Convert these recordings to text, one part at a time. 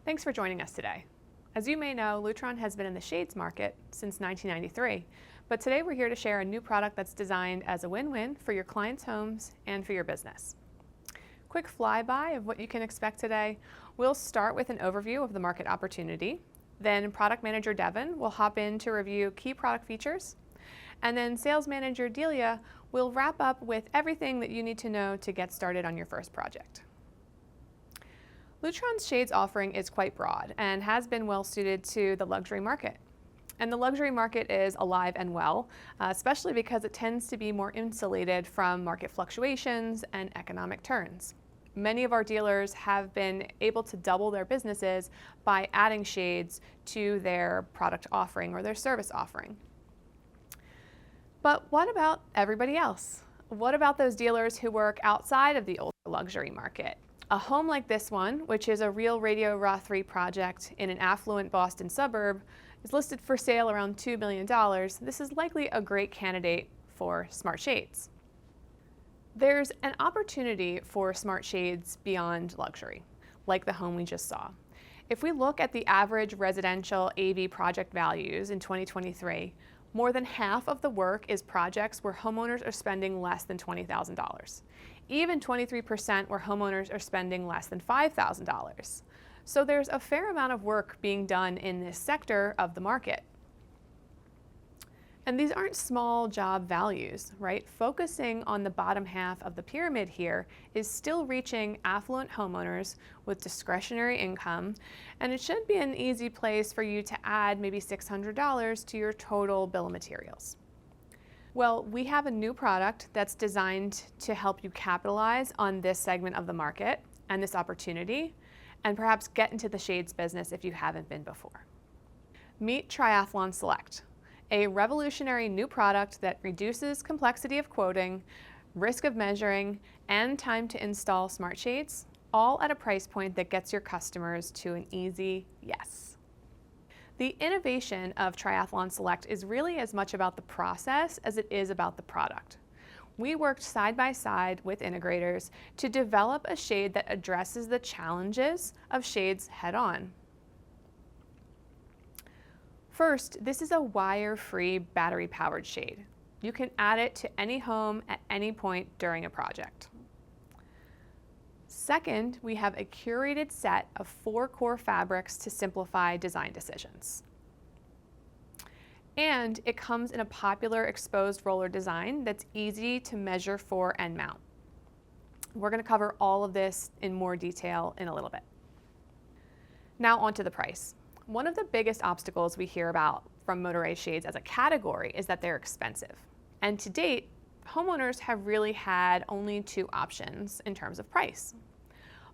Thanks for joining us today. As you may know, Lutron has been in the shades market since 1993, but today we're here to share a new product that's designed as a win-win for your clients' homes and for your business. Quick flyby of what you can expect today. We'll start with an overview of the market opportunity. Then Product Manager Devin will hop in to review key product features. And then Sales Manager Delia will wrap up with everything that you need to know to get started on your first project. Lutron's shades offering is quite broad and has been well suited to the luxury market. And the luxury market is alive and well, especially because it tends to be more insulated from market fluctuations and economic turns. Many of our dealers have been able to double their businesses by adding shades to their product offering or their service offering. But what about everybody else? What about those dealers who work outside of the ultra luxury market? A home like this one, which is a Real Radio Raw 3 project in an affluent Boston suburb, is listed for sale around $2 million. This is likely a great candidate for smart shades. There's an opportunity for smart shades beyond luxury, like the home we just saw. If we look at the average residential AV project values in 2023, more than half of the work is projects where homeowners are spending less than $20,000. Even 23% where homeowners are spending less than $5,000. So there's a fair amount of work being done in this sector of the market. And these aren't small job values, right? Focusing on the bottom half of the pyramid here is still reaching affluent homeowners with discretionary income, and it should be an easy place for you to add maybe $600 to your total bill of materials. Well, we have a new product that's designed to help you capitalize on this segment of the market and this opportunity, and perhaps get into the shades business if you haven't been before. Meet Triathlon Select, a revolutionary new product that reduces complexity of quoting, risk of measuring, and time to install smart shades, all at a price point that gets your customers to an easy yes. The innovation of Triathlon Select is really as much about the process as it is about the product. We worked side by side with integrators to develop a shade that addresses the challenges of shades head on. First, this is a wire-free battery-powered shade. You can add it to any home at any point during a project. Second, we have a curated set of 4 core fabrics to simplify design decisions. And it comes in a popular exposed roller design that's easy to measure for and mount. We're going to cover all of this in more detail in a little bit. Now on to the price. One of the biggest obstacles we hear about from motorized shades as a category is that they're expensive. And to date, homeowners have really had only 2 options in terms of price.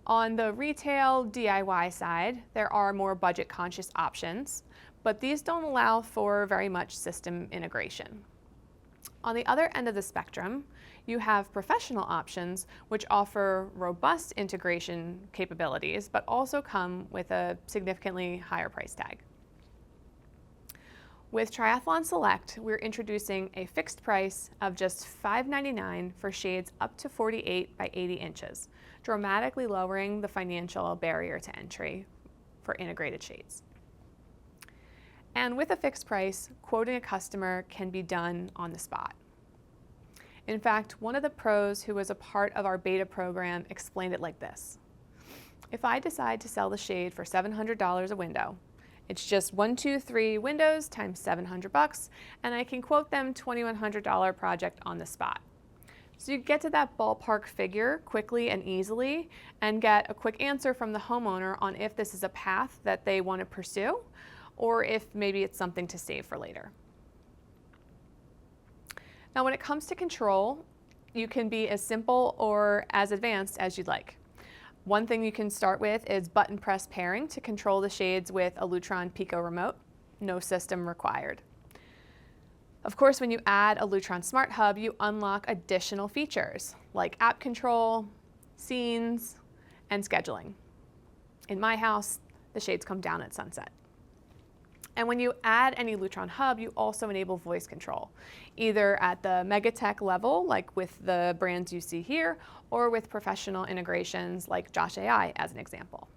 On the retail DIY side, there are more budget-conscious options, but these don't allow for very much system integration. On the other end of the spectrum, you have professional options which offer robust integration capabilities, but also come with a significantly higher price tag. With Triathlon Select, we're introducing a fixed price of just $5.99 for shades up to 48 by 80 inches, dramatically lowering the financial barrier to entry for integrated shades. And with a fixed price, quoting a customer can be done on the spot. In fact, one of the pros who was a part of our beta program explained it like this. If I decide to sell the shade for $700 a window, it's just 1, 2, 3 windows times $700, and I can quote them $2,100 project on the spot. So you get to that ballpark figure quickly and easily and get a quick answer from the homeowner on if this is a path that they want to pursue or if maybe it's something to save for later. Now when it comes to control, you can be as simple or as advanced as you'd like. One thing you can start with is button press pairing to control the shades with a Lutron Pico remote. No system required. Of course, when you add a Lutron Smart Hub, you unlock additional features like app control, scenes, and scheduling. In my house, the shades come down at sunset. And when you add any Lutron Hub, you also enable voice control, either at the Megatech level, like with the brands you see here, or with professional integrations like Josh AI as an example.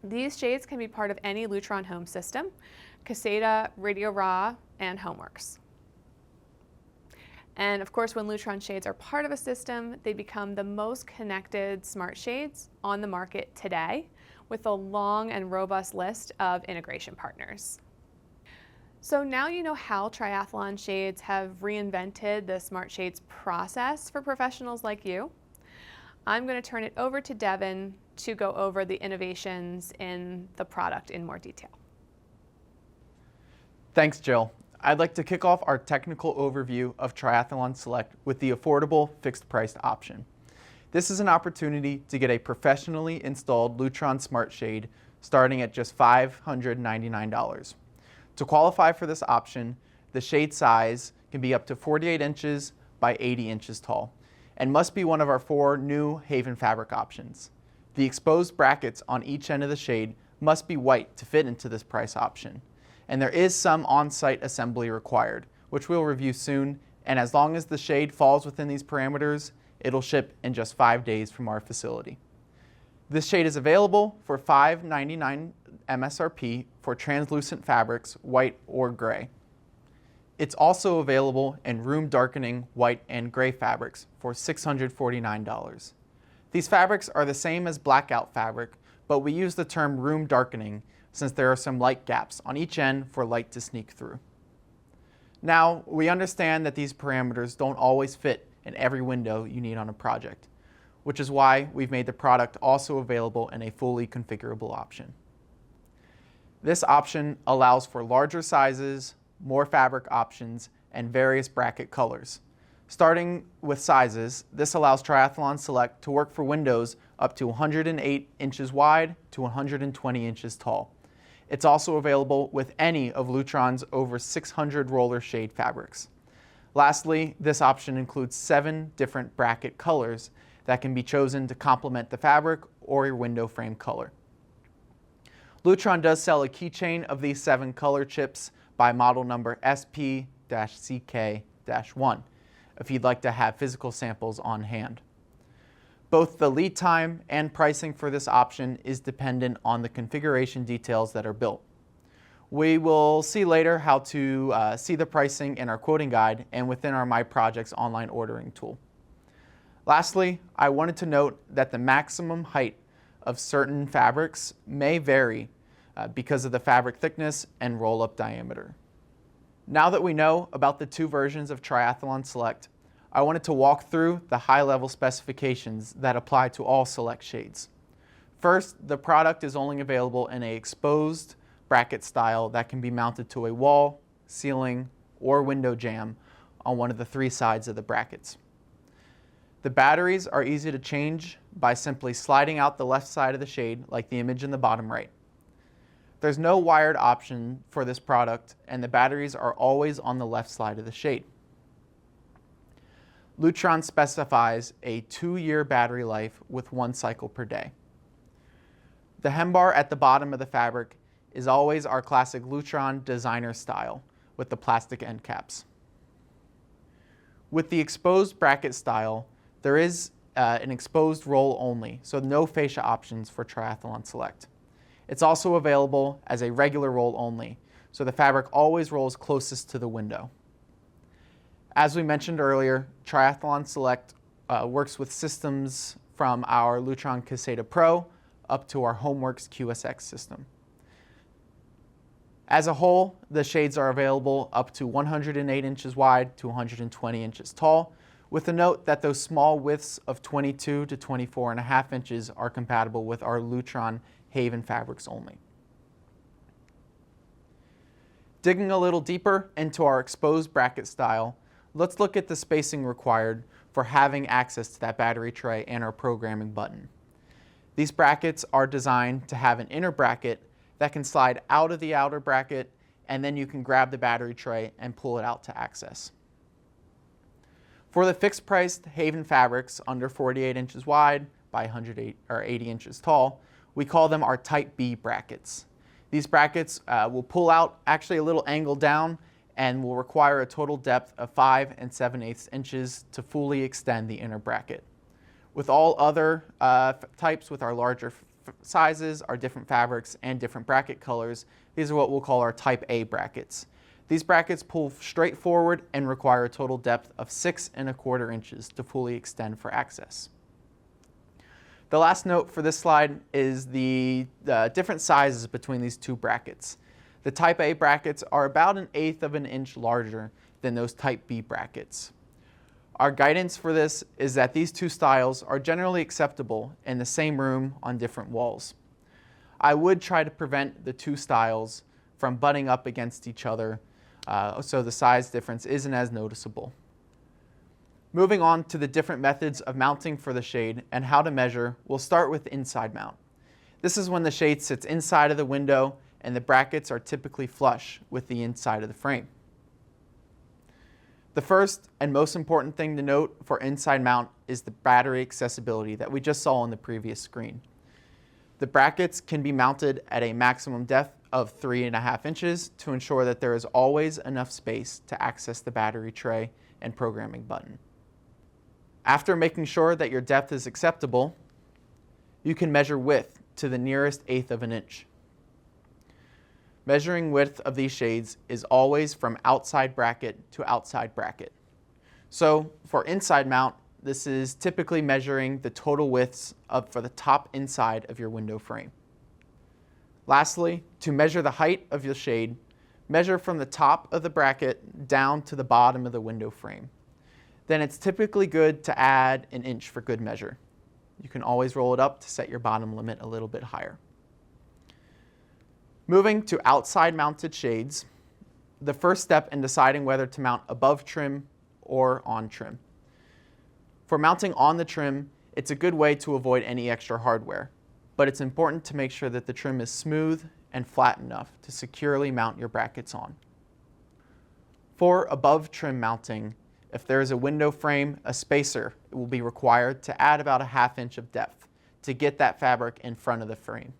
These shades can be part of any Lutron home system: Caseta, Radio Raw, and HomeWorks. And of course, when Lutron shades are part of a system, they become the most connected smart shades on the market today, with a long and robust list of integration partners. So now you know how triathlon shades have reinvented the smart shades process for professionals like you. I'm going to turn it over to Devin to go over the innovations in the product in more detail. Thanks, Jill. I'd like to kick off our technical overview of Triathlon Select with the affordable fixed-priced option. This is an opportunity to get a professionally installed Lutron Smart Shade starting at just $599. To qualify for this option, the shade size can be up to 48 inches by 80 inches tall and must be one of our 4 new Haven fabric options. The exposed brackets on each end of the shade must be white to fit into this price option. And there is some on-site assembly required, which we'll review soon, and as long as the shade falls within these parameters, it'll ship in just 5 days from our facility. This shade is available for $599 MSRP for translucent fabrics, white or gray. It's also available in room darkening white and gray fabrics for $649. These fabrics are the same as blackout fabric, but we use the term room darkening since there are some light gaps on each end for light to sneak through. Now, we understand that these parameters don't always fit in every window you need on a project, which is why we've made the product also available in a fully configurable option. This option allows for larger sizes, more fabric options, and various bracket colors. Starting with sizes, this allows Triathlon Select to work for windows up to 108 inches wide to 120 inches tall. It's also available with any of Lutron's over 600 roller shade fabrics. Lastly, this option includes 7 different bracket colors that can be chosen to complement the fabric or your window frame color. Lutron does sell a keychain of these 7 color chips by model number SP-CK-1 if you'd like to have physical samples on hand. Both the lead time and pricing for this option is dependent on the configuration details that are built. We will see later how to see the pricing in our quoting guide and within our My Projects online ordering tool. Lastly, I wanted to note that the maximum height of certain fabrics may vary because of the fabric thickness and roll-up diameter. Now that we know about the 2 versions of Triathlon Select, I wanted to walk through the high-level specifications that apply to all Select shades. First, the product is only available in an exposed bracket style that can be mounted to a wall, ceiling, or window jamb on one of the 3 sides of the brackets. The batteries are easy to change by simply sliding out the left side of the shade like the image in the bottom right. There's no wired option for this product, and the batteries are always on the left side of the shade. Lutron specifies a 2-year battery life with 1 cycle per day. The hem bar at the bottom of the fabric is always our classic Lutron designer style with the plastic end caps. With the exposed bracket style, there is an exposed roll only, so no fascia options for Triathlon Select. It's also available as a regular roll only, so the fabric always rolls closest to the window. As we mentioned earlier, Triathlon Select works with systems from our Lutron Caseta Pro up to our HomeWorks QSX system. As a whole, the shades are available up to 108 inches wide to 120 inches tall, with a note that those small widths of 22 to 24.5 inches are compatible with our Lutron Haven fabrics only. Digging a little deeper into our exposed bracket style, let's look at the spacing required for having access to that battery tray and our programming button. These brackets are designed to have an inner bracket that can slide out of the outer bracket, and then you can grab the battery tray and pull it out to access. For the fixed-priced Haven fabrics under 48 inches wide by 80 inches tall, we call them our Type B brackets. These brackets will pull out actually a little angle down and will require a total depth of 5 7/8 inches to fully extend the inner bracket. With all other types with our larger sizes, our different fabrics, and different bracket colors, these are what we'll call our Type A brackets. These brackets pull straight forward and require a total depth of 6¼ inches to fully extend for access. The last note for this slide is the different sizes between these two brackets. The Type A brackets are about 1/8 of an inch larger than those Type B brackets. Our guidance for this is that these two styles are generally acceptable in the same room on different walls. I would try to prevent the two styles from butting up against each other so the size difference isn't as noticeable. Moving on to the different methods of mounting for the shade and how to measure, we'll start with inside mount. This is when the shade sits inside of the window and the brackets are typically flush with the inside of the frame. The first and most important thing to note for inside mount is the battery accessibility that we just saw on the previous screen. The brackets can be mounted at a maximum depth of 3½ inches to ensure that there is always enough space to access the battery tray and programming button. After making sure that your depth is acceptable, you can measure width to the nearest 1/8 of an inch. Measuring width of these shades is always from outside bracket to outside bracket. So for inside mount, this is typically measuring the total widths for the top inside of your window frame. Lastly, to measure the height of your shade, measure from the top of the bracket down to the bottom of the window frame. Then it's typically good to add 1 inch for good measure. You can always roll it up to set your bottom limit a little bit higher. Moving to outside mounted shades, the first step in deciding whether to mount above trim or on trim. For mounting on the trim, it's a good way to avoid any extra hardware, but it's important to make sure that the trim is smooth and flat enough to securely mount your brackets on. For above trim mounting, if there is a window frame, a spacer will be required to add about 1/2 inch of depth to get that fabric in front of the frame.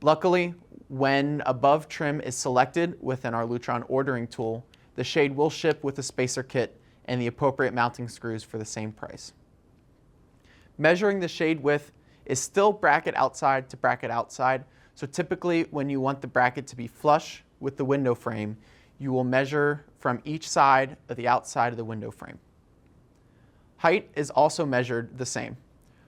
Luckily, when above trim is selected within our Lutron ordering tool, the shade will ship with a spacer kit and the appropriate mounting screws for the same price. Measuring the shade width is still bracket outside to bracket outside, so typically when you want the bracket to be flush with the window frame, you will measure from each side of the outside of the window frame. Height is also measured the same,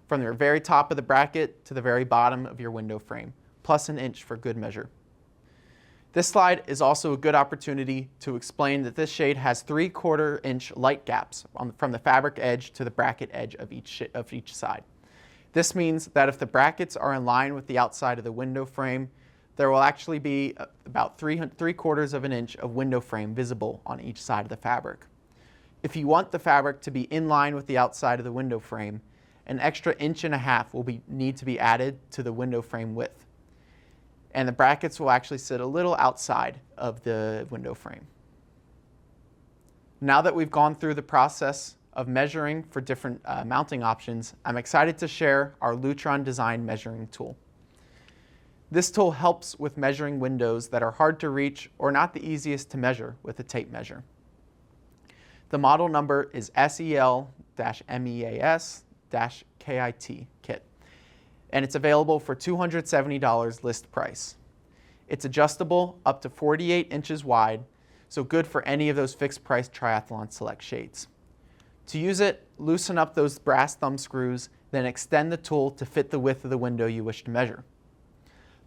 from the very top of the bracket to the very bottom of your window frame, plus 1 inch for good measure. This slide is also a good opportunity to explain that this shade has 3/4 inch light gaps from the fabric edge to the bracket edge of each side. This means that if the brackets are in line with the outside of the window frame, there will actually be about 3/4 of an inch of window frame visible on each side of the fabric. If you want the fabric to be in line with the outside of the window frame, an extra 1.5 inches will need to be added to the window frame width. And the brackets will actually sit a little outside of the window frame. Now that we've gone through the process of measuring for different mounting options, I'm excited to share our Lutron Design Measuring Tool. This tool helps with measuring windows that are hard to reach or not the easiest to measure with a tape measure. The model number is SEL-MEAS-KIT kit, and it's available for $270 list price. It's adjustable up to 48 inches wide, so good for any of those fixed price Triathlon Select shades. To use it, loosen up those brass thumb screws, then extend the tool to fit the width of the window you wish to measure.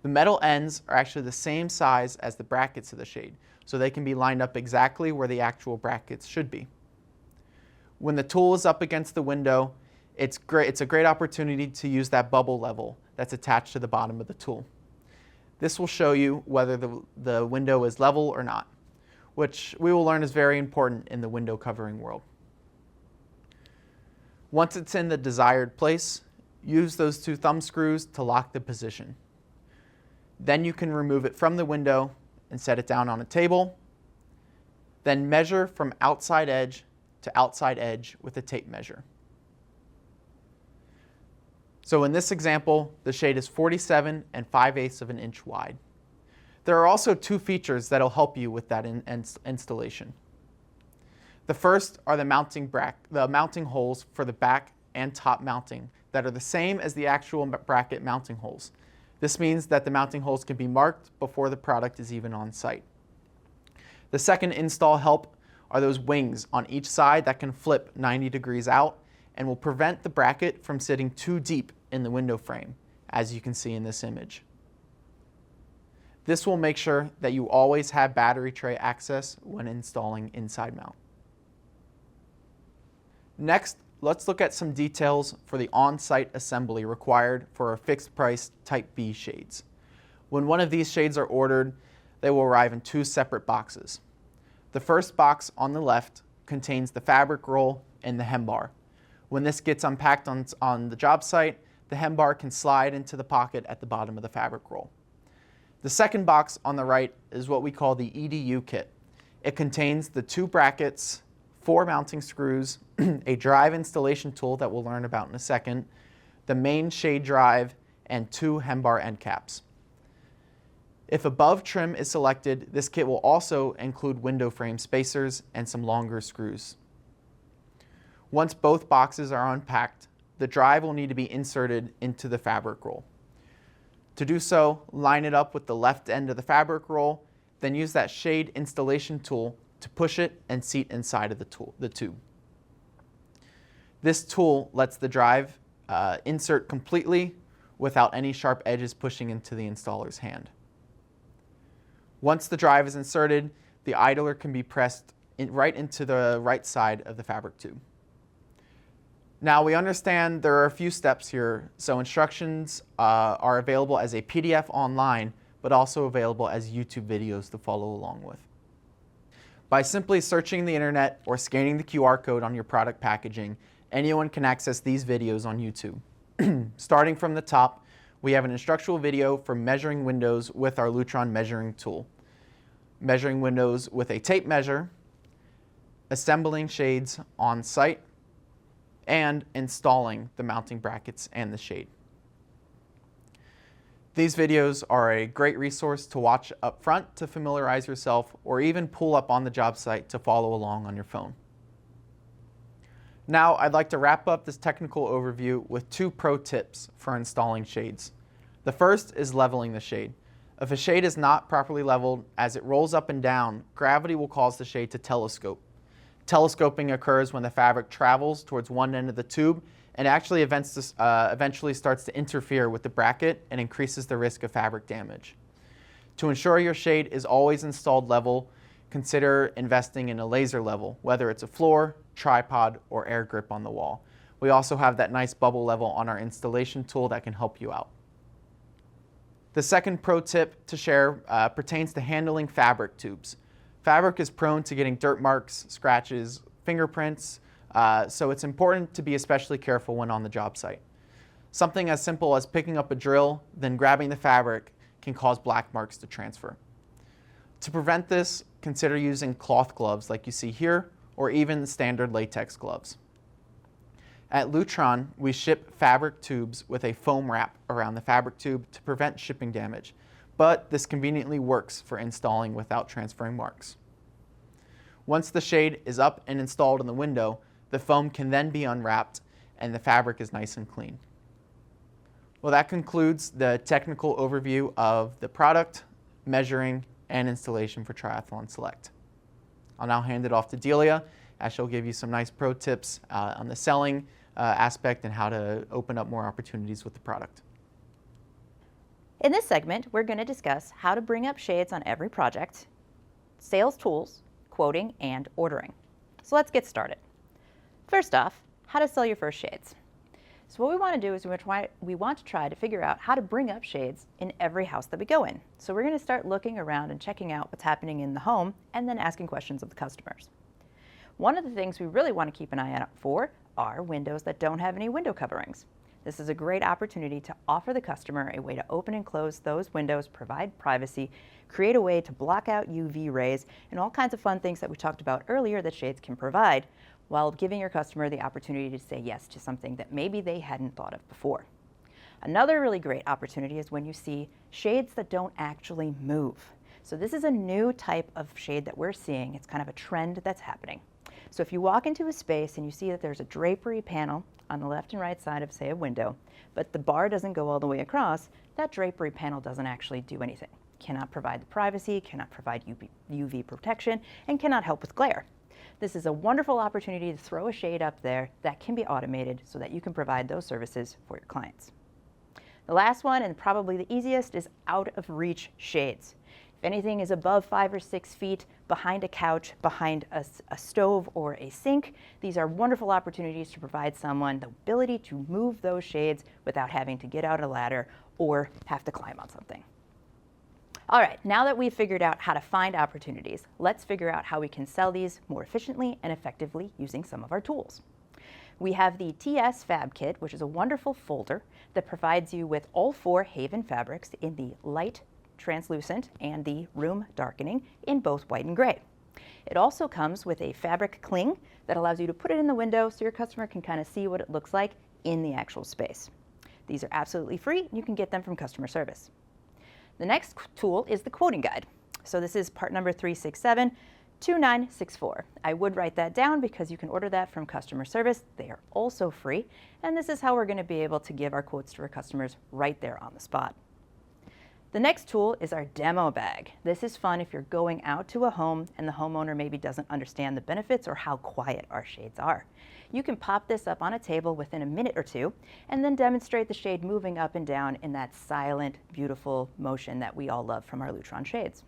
The metal ends are actually the same size as the brackets of the shade, so they can be lined up exactly where the actual brackets should be. When the tool is up against the window, it's a great opportunity to use that bubble level that's attached to the bottom of the tool. This will show you whether the window is level or not, which we will learn is very important in the window covering world. Once it's in the desired place, use those 2 thumb screws to lock the position. Then you can remove it from the window and set it down on a table. Then measure from outside edge to outside edge with a tape measure. So in this example, the shade is 47 5/8 of an inch wide. There are also 2 features that will help you with that installation. The first are the mounting holes for the back and top mounting that are the same as the actual bracket mounting holes. This means that the mounting holes can be marked before the product is even on site. The second install help are those wings on each side that can flip 90 degrees out and will prevent the bracket from sitting too deep in the window frame, as you can see in this image. This will make sure that you always have battery tray access when installing inside mount. Next, let's look at some details for the on-site assembly required for our fixed price Type B shades. When one of these shades are ordered, they will arrive in two separate boxes. The first box on the left contains the fabric roll and the hem bar. When this gets unpacked on the job site, the hem bar can slide into the pocket at the bottom of the fabric roll. The second box on the right is what we call the EDU kit. It contains the two brackets, 4 mounting screws, a drive installation tool that we'll learn about in a second, the main shade drive, and 2 hem bar end caps. If above trim is selected, this kit will also include window frame spacers and some longer screws. Once both boxes are unpacked, the drive will need to be inserted into the fabric roll. To do so, line it up with the left end of the fabric roll, then use that shade installation tool to push it and seat inside of the tube. This tool lets the drive insert completely without any sharp edges pushing into the installer's hand. Once the drive is inserted, the idler can be pressed right into the right side of the fabric tube. Now we understand there are a few steps here, so instructions are available as a PDF online, but also available as YouTube videos to follow along with. By simply searching the internet or scanning the QR code on your product packaging, anyone can access these videos on YouTube. Starting from the top, we have an instructional video for measuring windows with our Lutron measuring tool, measuring windows with a tape measure, assembling shades on site, and installing the mounting brackets and the shade. These videos are a great resource to watch up front to familiarize yourself, or even pull up on the job site to follow along on your phone. Now I'd like to wrap up this technical overview with 2 pro tips for installing shades. The first is leveling the shade. If a shade is not properly leveled, as it rolls up and down, gravity will cause the shade to telescope. Telescoping occurs when the fabric travels towards one end of the tube and actually eventually starts to interfere with the bracket and increases the risk of fabric damage. To ensure your shade is always installed level, consider investing in a laser level, whether it's a floor, tripod, or air grip on the wall. We also have that nice bubble level on our installation tool that can help you out. The second pro tip to share pertains to handling fabric tubes. Fabric is prone to getting dirt marks, scratches, fingerprints, so it's important to be especially careful when on the job site. Something as simple as picking up a drill, then grabbing the fabric can cause black marks to transfer. To prevent this, consider using cloth gloves like you see here, or even standard latex gloves. At Lutron, we ship fabric tubes with a foam wrap around the fabric tube to prevent shipping damage, but this conveniently works for installing without transferring marks. Once the shade is up and installed in the window, the foam can then be unwrapped and the fabric is nice and clean. Well, that concludes the technical overview of the product, measuring, and installation for Triathlon Select. I'll now hand it off to Delia, as she'll give you some nice pro tips on the selling aspect and how to open up more opportunities with the product. In this segment, we're going to discuss how to bring up shades on every project, sales tools, quoting, and ordering. So let's get started. First off, how to sell your first shades. So what we want to do is we want to try to figure out how to bring up shades in every house that we go in. So we're going to start looking around and checking out what's happening in the home and then asking questions of the customers. One of the things we really want to keep an eye out for are windows that don't have any window coverings. This is a great opportunity to offer the customer a way to open and close those windows, provide privacy, create a way to block out UV rays, and all kinds of fun things that we talked about earlier that shades can provide, while giving your customer the opportunity to say yes to something that maybe they hadn't thought of before. Another really great opportunity is when you see shades that don't actually move. So this is a new type of shade that we're seeing. It's kind of a trend that's happening. So if you walk into a space and you see that there's a drapery panel on the left and right side of, say, a window, but the bar doesn't go all the way across, that drapery panel doesn't actually do anything. Cannot provide the privacy, cannot provide UV protection, and cannot help with glare. This is a wonderful opportunity to throw a shade up there that can be automated so that you can provide those services for your clients. The last one, and probably the easiest, is out-of-reach shades. If anything is above 5 or 6 feet behind a couch, behind a stove or a sink, these are wonderful opportunities to provide someone the ability to move those shades without having to get out a ladder or have to climb on something. All right, now that we've figured out how to find opportunities, let's figure out how we can sell these more efficiently and effectively using some of our tools. We have the TS Fab Kit, which is a wonderful folder that provides you with all 4 Haven fabrics in the light, translucent, and the room darkening in both white and gray. It also comes with a fabric cling that allows you to put it in the window so your customer can kind of see what it looks like in the actual space. These are absolutely free, and you can get them from customer service. The next tool is the quoting guide. So this is part number 3672964. I would write that down because you can order that from customer service. They are also free, and this is how we're going to be able to give our quotes to our customers right there on the spot. The next tool is our demo bag. This is fun if you're going out to a home and the homeowner maybe doesn't understand the benefits or how quiet our shades are. You can pop this up on a table within a minute or two and then demonstrate the shade moving up and down in that silent, beautiful motion that we all love from our Lutron shades.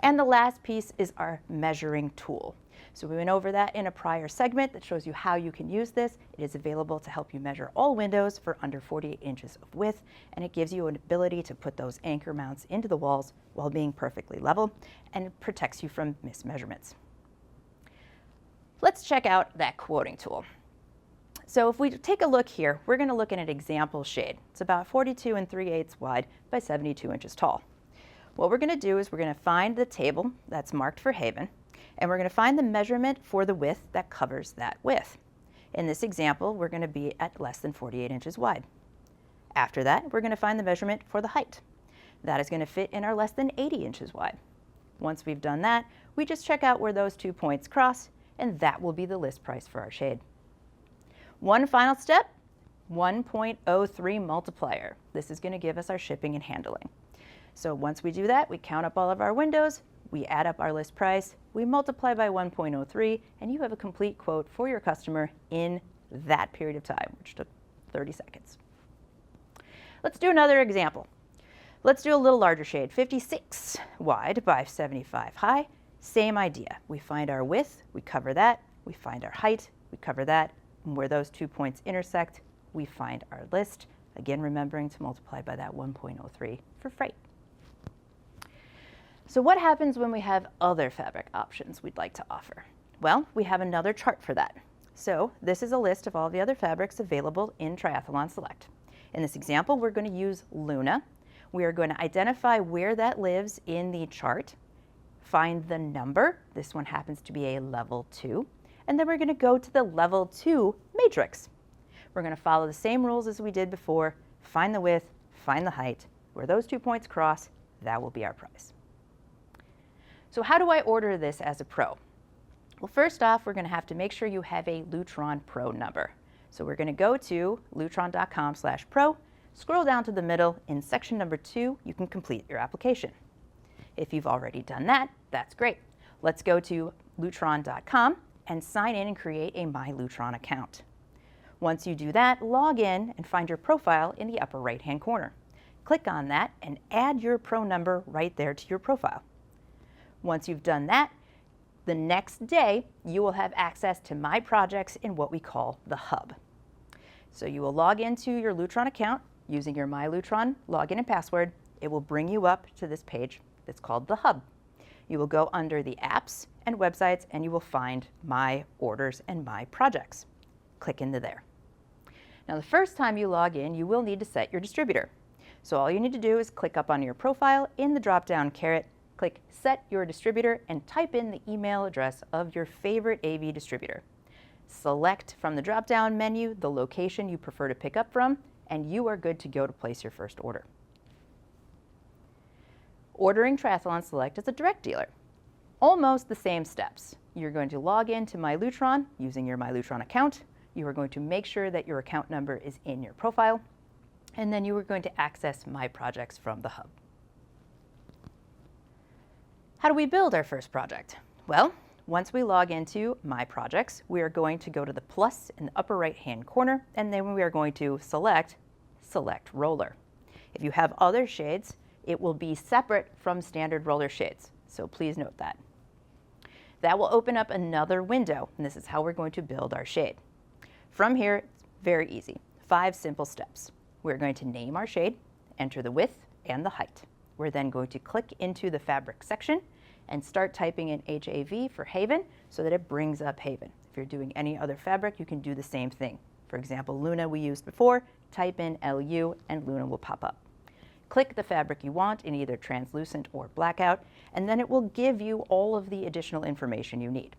And the last piece is our measuring tool. So we went over that in a prior segment that shows you how you can use this. It is available to help you measure all windows for under 48 inches of width, and it gives you an ability to put those anchor mounts into the walls while being perfectly level, and it protects you from mismeasurements. Let's check out that quoting tool. So if we take a look here, we're going to look at an example shade. It's about 42 3/8 wide by 72 inches tall. What we're going to do is we're going to find the table that's marked for Haven, and we're going to find the measurement for the width that covers that width. In this example, we're going to be at less than 48 inches wide. After that, we're going to find the measurement for the height. That is going to fit in our less than 80 inches wide. Once we've done that, we just check out where those 2 points cross, and that will be the list price for our shade. One final step, 1.03 multiplier. This is going to give us our shipping and handling. So once we do that, we count up all of our windows, we add up our list price, we multiply by 1.03, and you have a complete quote for your customer in that period of time, which took 30 seconds. Let's do another example. Let's do a little larger shade, 56 wide by 75 high. Same idea. We find our width, we cover that. We find our height, we cover that. And where those 2 points intersect, we find our list. Again, remembering to multiply by that 1.03 for freight. So what happens when we have other fabric options we'd like to offer? Well, we have another chart for that. So this is a list of all the other fabrics available in Triathlon Select. In this example, we're going to use Luna. We are going to identify where that lives in the chart, find the number. This one happens to be a level 2. And then we're going to go to the level 2 matrix. We're going to follow the same rules as we did before, find the width, find the height. Where those 2 points cross, that will be our price. So how do I order this as a pro? Well, first off, we're going to have to make sure you have a Lutron Pro number. So we're going to go to lutron.com/pro, scroll down to the middle. In section number 2, you can complete your application. If you've already done that, that's great. Let's go to lutron.com and sign in and create a My Lutron account. Once you do that, log in and find your profile in the upper right-hand corner. Click on that and add your pro number right there to your profile. Once you've done that, the next day, you will have access to My Projects in what we call the Hub. So you will log into your Lutron account using your My Lutron login and password. It will bring you up to this page that's called the Hub. You will go under the apps and websites, and you will find My Orders and My Projects. Click into there. Now, the first time you log in, you will need to set your distributor. So all you need to do is click up on your profile in the drop-down caret, click Set Your Distributor, and type in the email address of your favorite AV distributor. Select from the drop-down menu the location you prefer to pick up from, and you are good to go to place your first order. Ordering Triathlon Select as a direct dealer. Almost the same steps. You're going to log into My Lutron using your My Lutron account. You are going to make sure that your account number is in your profile, and then you are going to access My Projects from the hub. How do we build our first project? Well, once we log into My Projects, we are going to go to the plus in the upper right-hand corner, and then we are going to select Roller. If you have other shades, it will be separate from standard roller shades, so please note that. That will open up another window, and this is how we're going to build our shade. From here, it's very easy. 5 simple steps. We're going to name our shade, enter the width and the height. We're then going to click into the fabric section and start typing in HAV for Haven so that it brings up Haven. If you're doing any other fabric, you can do the same thing. For example, Luna we used before, type in LU and Luna will pop up. Click the fabric you want in either translucent or blackout, and then it will give you all of the additional information you need.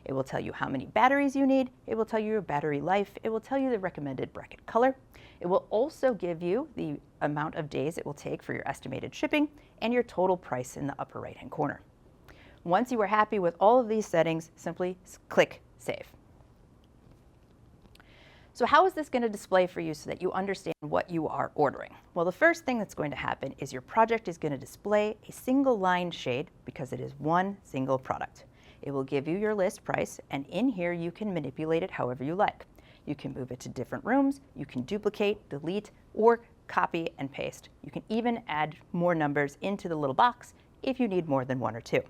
It will tell you how many batteries you need, it will tell you your battery life, it will tell you the recommended bracket color. It will also give you the amount of days it will take for your estimated shipping and your total price in the upper right-hand corner. Once you are happy with all of these settings, simply click Save. So how is this going to display for you so that you understand what you are ordering? Well, the first thing that's going to happen is your project is going to display a single line shade because it is one single product. It will give you your list price, and in here you can manipulate it however you like. You can move it to different rooms, you can duplicate, delete, or copy and paste. You can even add more numbers into the little box if you need more than 1 or 2.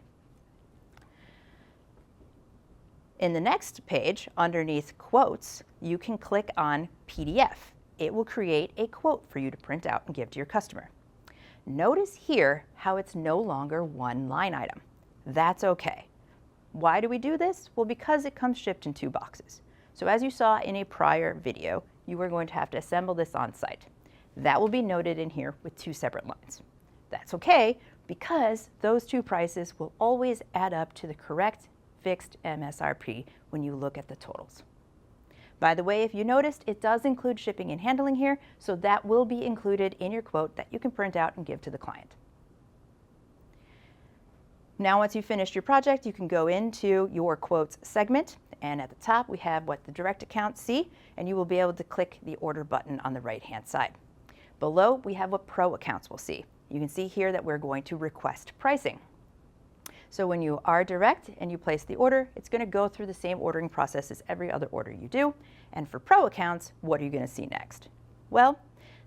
In the next page, underneath quotes, you can click on PDF. It will create a quote for you to print out and give to your customer. Notice here how it's no longer one line item. That's okay. Why do we do this? Well, because it comes shipped in 2 boxes. So as you saw in a prior video, you are going to have to assemble this on site. That will be noted in here with 2 separate lines. That's okay because those 2 prices will always add up to the correct fixed MSRP when you look at the totals. By the way, if you noticed, it does include shipping and handling here, so that will be included in your quote that you can print out and give to the client. Now, once you've finished your project, you can go into your quotes segment, and at the top we have what the direct accounts see, and you will be able to click the order button on the right-hand side. Below, we have what pro accounts will see. You can see here that we're going to request pricing. So when you are direct and you place the order, it's going to go through the same ordering process as every other order you do. And for pro accounts, what are you going to see next? Well,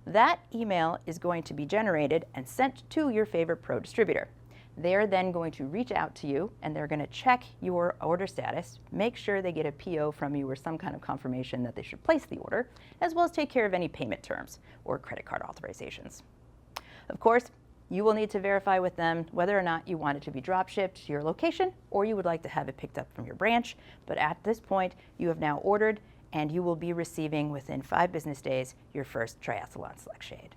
that email is going to be generated and sent to your favorite pro distributor. They're then going to reach out to you and they're going to check your order status, make sure they get a PO from you or some kind of confirmation that they should place the order, as well as take care of any payment terms or credit card authorizations. Of course, you will need to verify with them whether or not you want it to be drop shipped to your location or you would like to have it picked up from your branch. But at this point, you have now ordered and you will be receiving within 5 business days your first Triathlon Select shade.